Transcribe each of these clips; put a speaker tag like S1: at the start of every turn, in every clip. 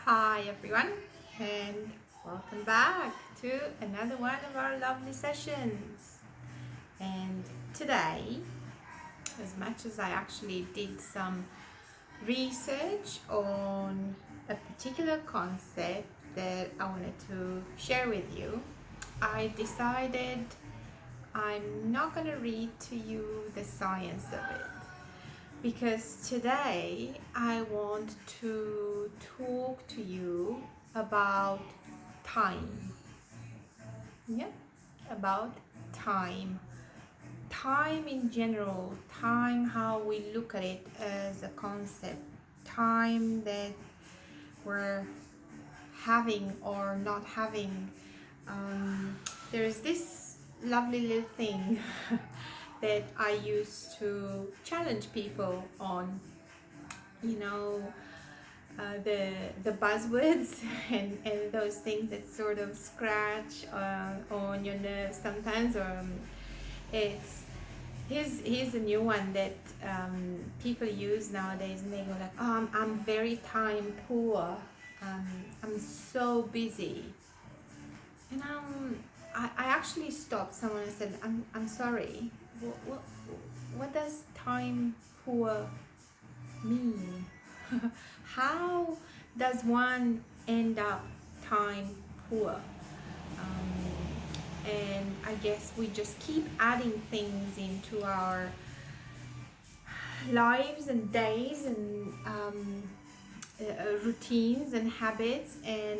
S1: Hi everyone, and welcome back to another one of our lovely sessions. And today, as much as I actually did some research on a particular concept that I wanted to share with you, I decided I'm not going to read to you the science of it because today I want to talk to you about time. Yeah, about time. Time in general, time how we look at it as a concept, time that we're having or not having. There's this lovely little thing that I used to challenge people on, you know, the buzzwords and those things that sort of scratch on your nerves sometimes. It's here's a new one that people use nowadays, and they go like, "Oh, I'm very time poor. I'm so busy." And I actually stopped someone and said, I'm sorry. What does time poor mean? How does one end up time poor? And I guess we just keep adding things into our lives and days and routines and habits, and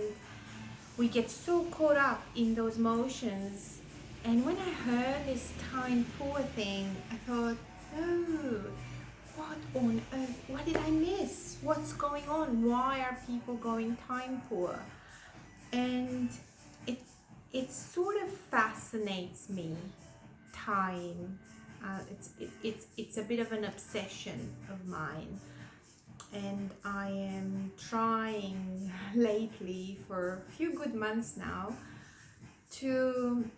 S1: we get so caught up in those motions. And when I heard this time poor thing, I thought, oh, what on earth? What did I miss? What's going on? Why are people going time poor? And it it sort of fascinates me. Time. It's a bit of an obsession of mine, and I am trying lately for a few good months now to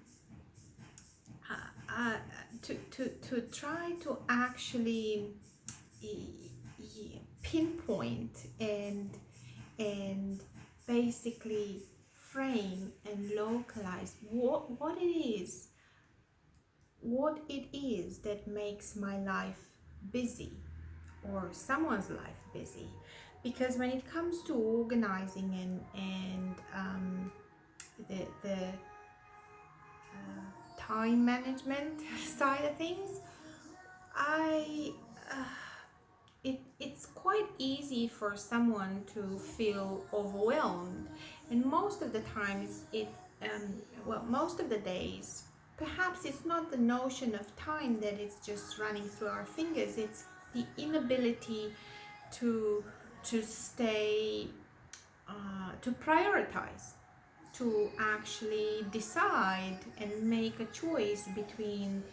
S1: uh, uh, to try to actually pinpoint and basically frame and localize what it is that makes my life busy or someone's life busy. Because when it comes to organizing and the time management side of things, I it's quite easy for someone to feel overwhelmed, and most of the times most of the days, perhaps it's not the notion of time that it's just running through our fingers, it's the inability to stay to prioritize, to actually decide and make a choice between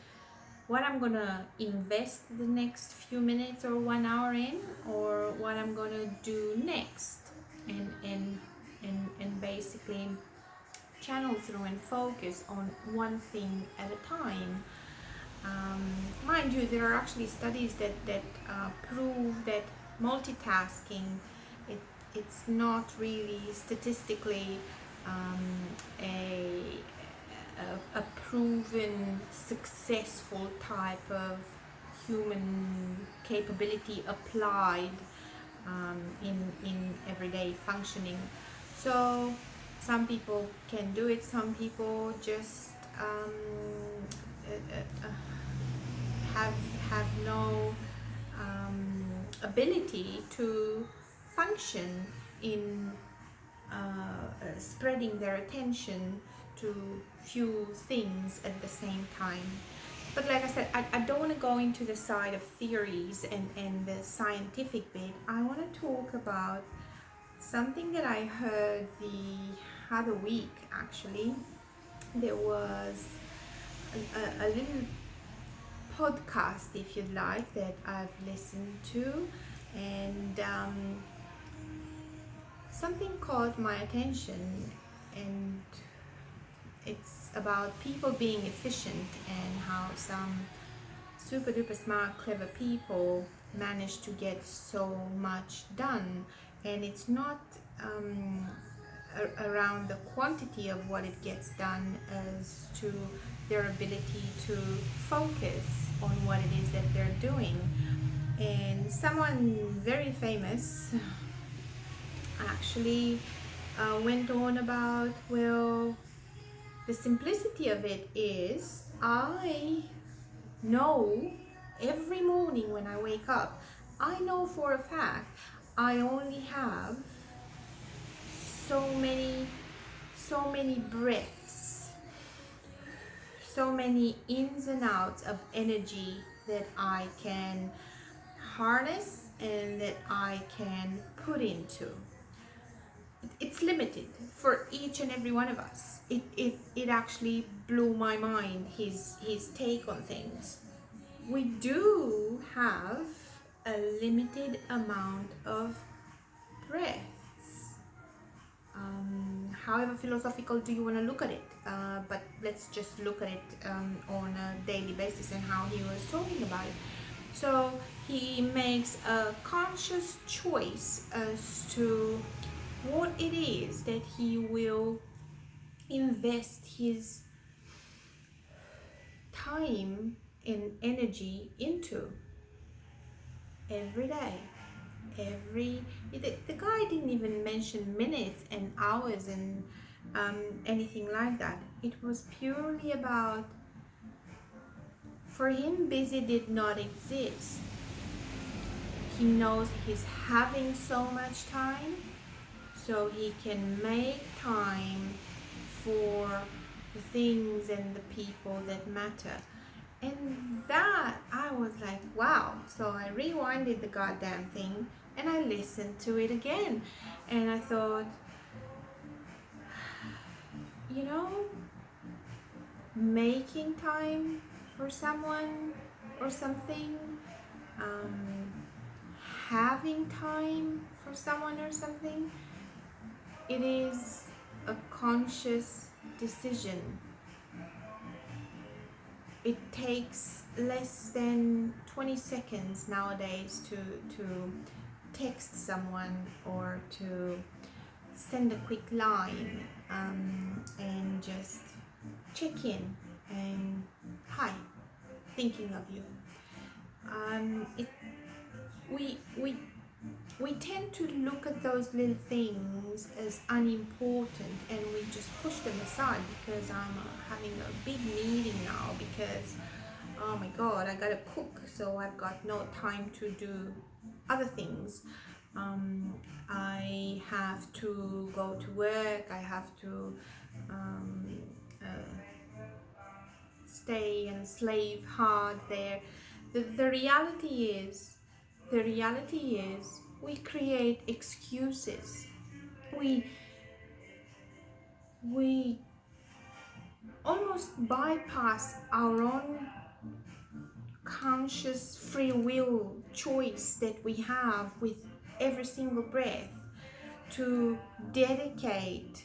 S1: what I'm gonna invest the next few minutes or 1 hour in, or what I'm gonna do next, and basically channel through and focus on one thing at a time. Mind you, there are actually studies that prove that multitasking, it, it's not really statistically um, a, a proven successful type of human capability applied in everyday functioning. So some people can do it, some people just have have no ability to function in spreading their attention to few things at the same time. But like I said, I don't want to go into the side of theories and the scientific bit. I want to talk about something that I heard the other week actually. There was a little podcast, if you'd like, that I've listened to, and something caught my attention, and it's about people being efficient and how some super duper smart, clever people manage to get so much done. And it's not around the quantity of what it gets done as to their ability to focus on what it is that they're doing. And someone very famous actually went on about, well, the simplicity of it is, I know every morning when I wake up, I know for a fact I only have so many breaths, so many ins and outs of energy that I can harness and that I can put into. It's limited for each and every one of us. It actually blew my mind, his take on things. We do have a limited amount of breaths. However philosophical do you want to look at it? But let's just look at it on a daily basis and how he was talking about it. So he makes a conscious choice as to what it is that he will invest his time and energy into every day. The guy didn't even mention minutes and hours and anything like that. It was purely about, for him, busy did not exist. He knows he's having so much time, so he can make time for the things and the people that matter. And that, I was like, wow. So I rewinded the goddamn thing and I listened to it again. And I thought, you know, making time for someone or something, having time for someone or something, it is a conscious decision. It takes less than 20 seconds nowadays to text someone or to send a quick line and just check in and hi, thinking of you. We tend to look at those little things as unimportant and we just push them aside because I'm having a big meeting now because, oh my god, I gotta cook, so I've got no time to do other things. I have to go to work, I have to stay and slave hard there. The reality is, we create excuses. We almost bypass our own conscious free will choice that we have with every single breath to dedicate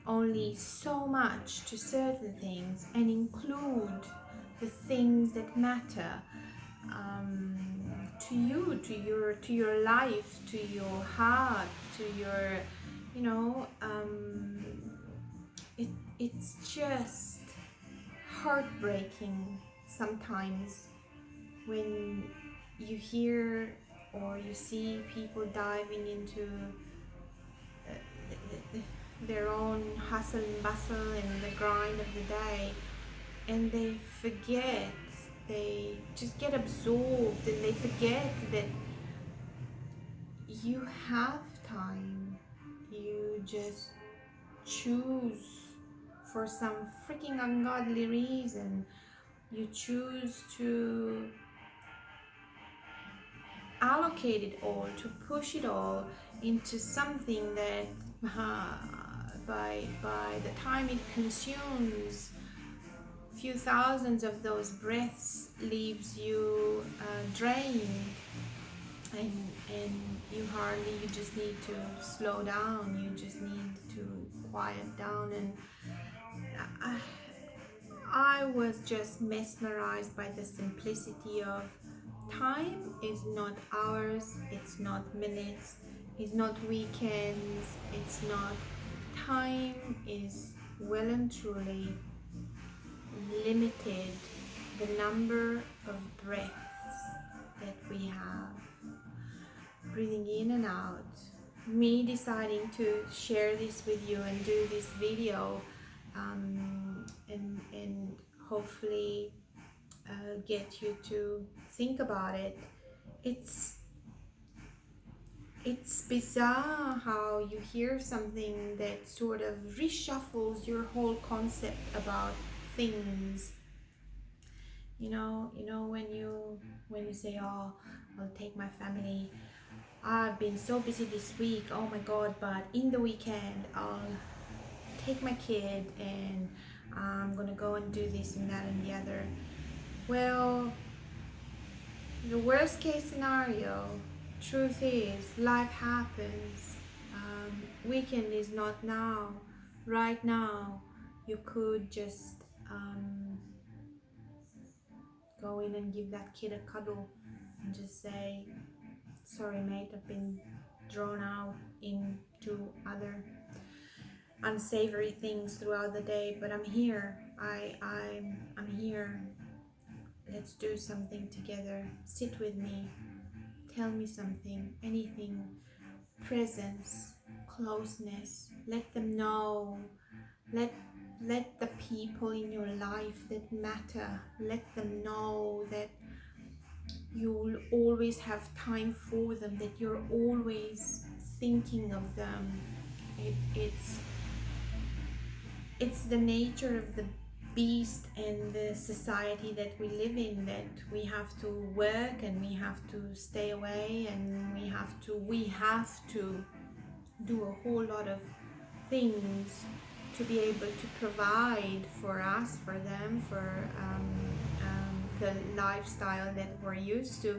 S1: only so much to certain things and include the things that matter to you, to your life, to your heart, to your, you know, it's just heartbreaking sometimes when you hear or you see people diving into their own hustle and bustle and the grind of the day, and they forget, they just get absorbed and they forget that you have time. You just choose, for some freaking ungodly reason, you choose to allocate it all, to push it all into something that by the time it consumes few thousands of those breaths leaves you drained, and you just need to slow down, you just need to quiet down. And I was just mesmerized by the simplicity of time is not hours, it's not minutes, it's not weekends, it's not time, is well and truly limited. The number of breaths that we have, breathing in and out. Me deciding to share this with you and do this video, and hopefully get you to think about it. It's bizarre how you hear something that sort of reshuffles your whole concept about things. When you say, "Oh, I'll take my family. I've been so busy this week. Oh my God! But in the weekend, I'll take my kid and I'm gonna go and do this and that and the other." Well, the worst case scenario, truth is, life happens. Weekend is not now. Right now, you could just go in and give that kid a cuddle and just say, "Sorry, mate, I've been drawn out into other unsavory things throughout the day, but I'm here. I'm here. Let's do something together. Sit with me. Tell me something, anything." Presence, closeness. Let them know. Let the people in your life that matter, let them know that you'll always have time for them, that you're always thinking of them. It's the nature of the beast and the society that we live in, that we have to work and we have to stay away and we have to do a whole lot of things to be able to provide for us, for them, for the lifestyle that we're used to.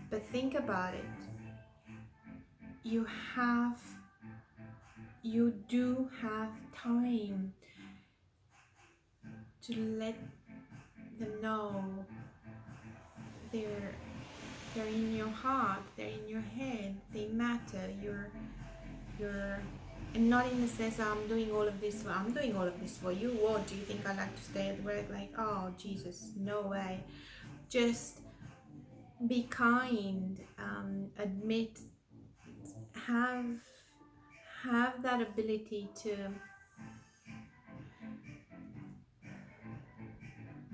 S1: But think about it. You do have time to let them know they're in your heart, they're in your head, they matter. You're and not in the sense I'm doing all of this for you. What do you think I like to stay at work? Like, oh Jesus, no way. Just be kind, admit, have that ability to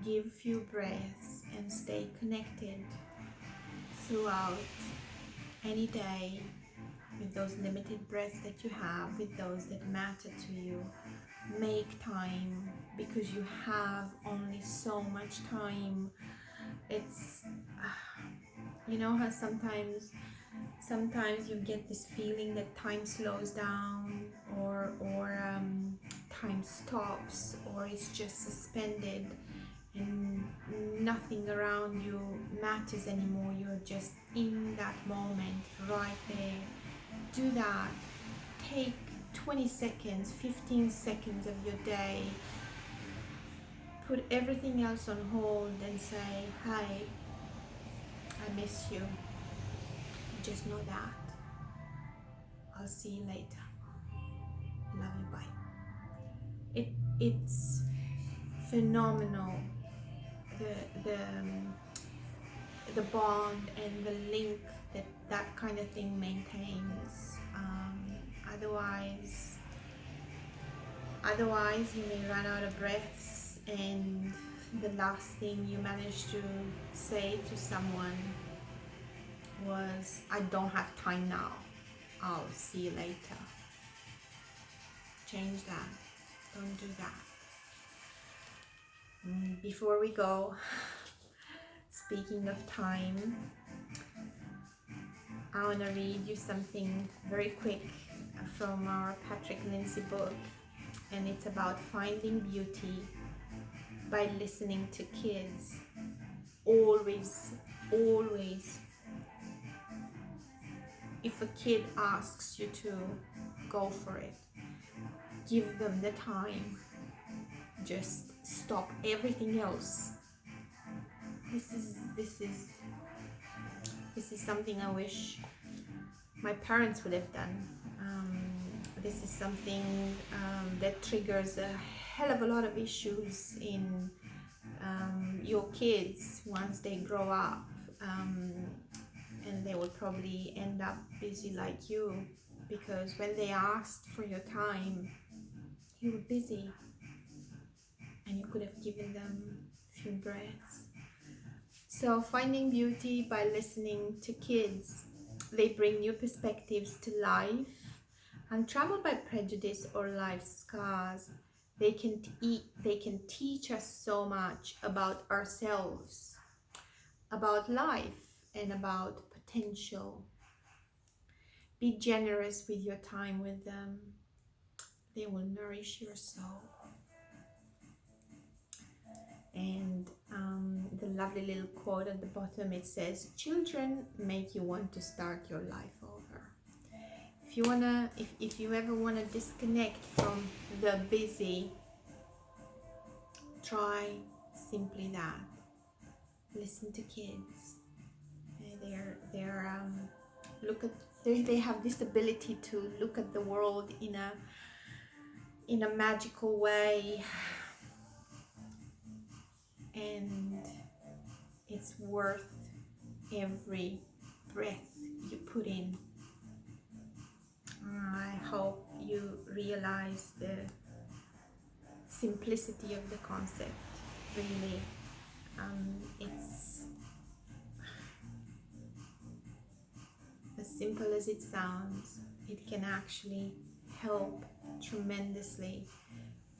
S1: give a few breaths and stay connected throughout any day with those limited breaths that you have, with those that matter to you. Make time, because you have only so much time. It's how sometimes you get this feeling that time slows down, or time stops, or it's just suspended and nothing around you matters anymore. You're just in that moment right there. Do that. Take 20 seconds, 15 seconds of your day, put everything else on hold and say, "Hi, I miss you. Just know that. I'll see you later. Love you, bye." It's phenomenal, the bond and the link that kind of thing maintains. Otherwise you may run out of breaths, and the last thing you managed to say to someone was, "I don't have time now. I'll see you later." Change that. Don't do that. Before we go, speaking of time, I want to read you something very quick from our Patrick Lindsay book, and it's about finding beauty by listening to kids. Always, if a kid asks you to, go for it. Give them the time. Just stop everything else. This is something I wish my parents would have done. This is something that triggers a hell of a lot of issues in your kids once they grow up, and they will probably end up busy like you, because when they asked for your time, you were busy and you could have given them a few breaths. So finding beauty by listening to kids, they bring new perspectives to life. Untrammeled by prejudice or life scars, they can teach us so much about ourselves, about life, and about potential. Be generous with your time with them. They will nourish your soul. And the lovely little quote at the bottom, it says, children make you want to start your life over. If you ever wanna disconnect from the busy, try simply that. Listen to kids. They have this ability to look at the world in a magical way, and it's worth every breath you put in. I hope you realize the simplicity of the concept. Really, it's as simple as it sounds. It can actually help tremendously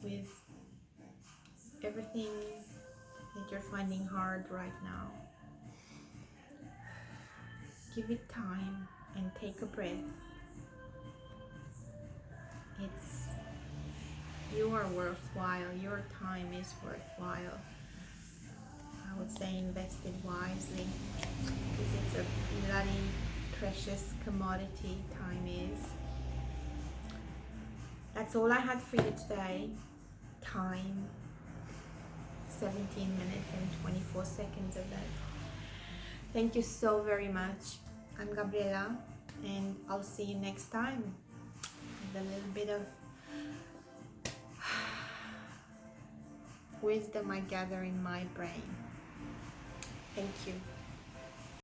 S1: with everything that you're finding hard right now. Give it time and take a breath. You are worthwhile. Your time is worthwhile. I would say invest it wisely, because it's a bloody precious commodity. Time is. That's all I had for you today. Time. 17 minutes and 24 seconds of that. Thank you so very much. I'm Gabriela, and I'll see you next time with a little bit of wisdom I gather in my brain. Thank you.